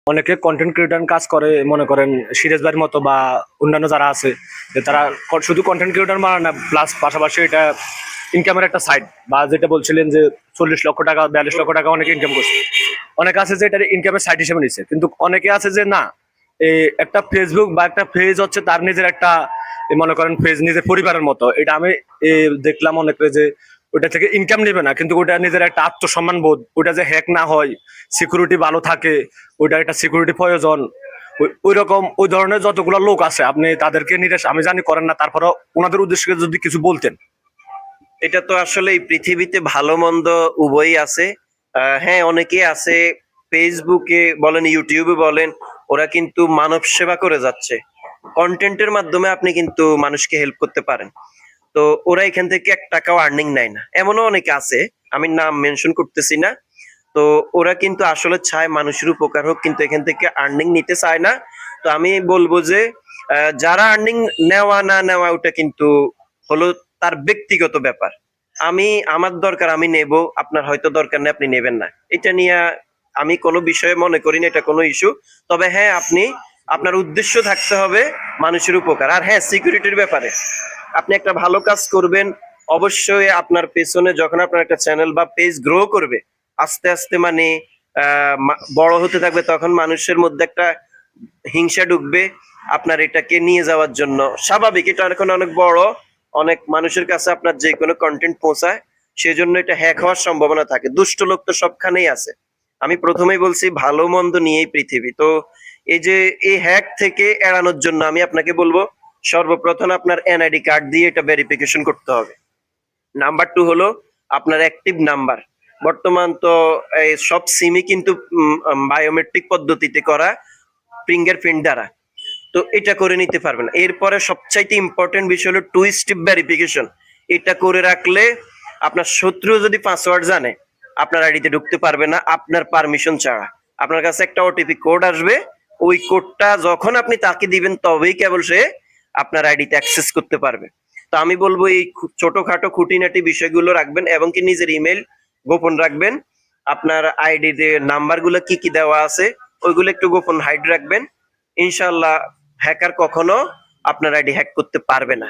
অনেকে content creator কাজ করে, মনে করেন সিরাজ ভাইয়ের মতো বা অন্যান্য যারা আছে, যে তারা শুধু কন্টেন্ট ক্রিয়েটর মানে না, প্লাস পাশাপাশি এটা ইনকামের একটা সাইড। বা যেটা বলছিলেন যে 40 লক্ষ টাকা 42 লক্ষ টাকা অনেকে ইনকাম করছে, অনেকে আছে যে এটা ইনকামের সাইড হিসেবে নিচ্ছে, কিন্তু অনেকে আছে যে না, এই একটা ফেসবুক বা একটা পেজ হচ্ছে তার নিজের একটা, মনে করেন পেজ নিজের পরিবারের মতো। এটা আমি দেখলাম অনেকে যে ওটা থেকে ইনকাম নেবে না, কিন্তু ওটা নিজের একটা আত্মসম্মান বোধ, ওটা যে হ্যাক না হয়, সিকিউরিটি ভালো থাকে, ওইটা একটা সিকিউরিটি প্রয়োজন। ওই রকম ওই ধরনের যতগুলো লোক আছে, আপনি তাদেরকে নিরাশ আমি জানি করেন না, তারপরেও ওনাদের উদ্দেশ্যে যদি কিছু বলতেন। এটা তো আসলে এই পৃথিবীতে ভালো মন্দ উভয়ই আছে। হ্যাঁ, অনেকেই আছে ফেসবুকে বলেন, ইউটিউবে বলেন, ওরা কিন্তু মানব সেবা করে যাচ্ছে। কন্টেন্টের মাধ্যমে আপনি কিন্তু মানুষকে হেল্প করতে পারেন। তো ওরা এখান থেকে 1 টাকাও আর্নিং নেয় না, এমনও অনেকে আছে, আমি নাম মেনশন করতেছি না। তো ওরা কিন্তু আসলে চায় মানুষের উপকার হোক, কিন্তু এখান থেকে আর্নিং নিতে চায় না। তো আমি বলবো যে যারা আর্নিং নেওয়া না নেওয়া ওটা কিন্তু হলো তার ব্যক্তিগত ব্যাপার। আমার দরকার আমি নেব, আপনার হয়তো দরকার নেই, আপনি নেবেন না। এটা নিয়ে আমি কোনো বিষয়ে মনে করি না এটা কোনো ইস্যু। তবে হ্যাঁ, আপনার উদ্দেশ্য থাকতে হবে মানুষের উপকার। আর হ্যাঁ, সিকিউরিটির ব্যাপারে আপনি একটা ভালো কাজ করবেন, অবশ্যই আপনার পেছনে যখন আপনার একটা চ্যানেল বা পেজ গ্রো করবে, আস্তে আস্তে মানে বড় হতে থাকবে, তখন মানুষের মধ্যে একটা হিংসা ঢুকবে আপনার এটাকে নিয়ে যাওয়ার জন্য। স্বাভাবিক, এটা এখন অনেক বড়, অনেক মানুষের কাছে আপনার যে কোনো কন্টেন্ট পৌঁছায়, সেজন্য এটা হ্যাক হওয়ার সম্ভাবনা থাকে। দুষ্ট লোক তো সবখানেই আছে। আমি প্রথমেই বলছি ভালো মন্দ নিয়েই পৃথিবী। তো এই যে এই হ্যাক থেকে এড়ানোর জন্য আমি আপনাকে বলবো, সর্বপ্রথম আপনার এনআইডি কার্ড দিয়ে এটা ভেরিফিকেশন করতে হবে। নাম্বার 2 হলো আপনার অ্যাক্টিভ নাম্বার। বর্তমান তো এই সব সিমই কিন্তু বায়োমেট্রিক পদ্ধতিতে করা, ফিঙ্গারপ্রিন্ট দ্বারা। তো এটা করে নিতে পারবেন। এরপরে সবচাইতে ইম্পর্টেন্ট বিষয় হলো টু স্টেপ ভেরিফিকেশন। এটা করে রাখলে আপনার শত্রু যদি পাসওয়ার্ড জানে, আপনার আইডিতে ঢুকতে পারবে না আপনার পারমিশন ছাড়া। আপনার কাছে একটা ওটিপি কোড আসবে, ওই কোডটা যখন আপনি তাকে দিবেন তবেই কেবল সে আপনার আইডিতে অ্যাক্সেস করতে পারবে। তো আমি বলবো এই ছোটখাটো খুঁটিনাটি বিষয়গুলো রাখবেন, এবং কি নিজের ইমেল গোপন রাখবেন। আপনার আইডিতে নাম্বারগুলো কি কি দেওয়া আছে ওইগুলো একটু গোপন হাইড রাখবেন। ইনশাল্লাহ হ্যাকার কখনো আপনার আইডি হ্যাক করতে পারবে না।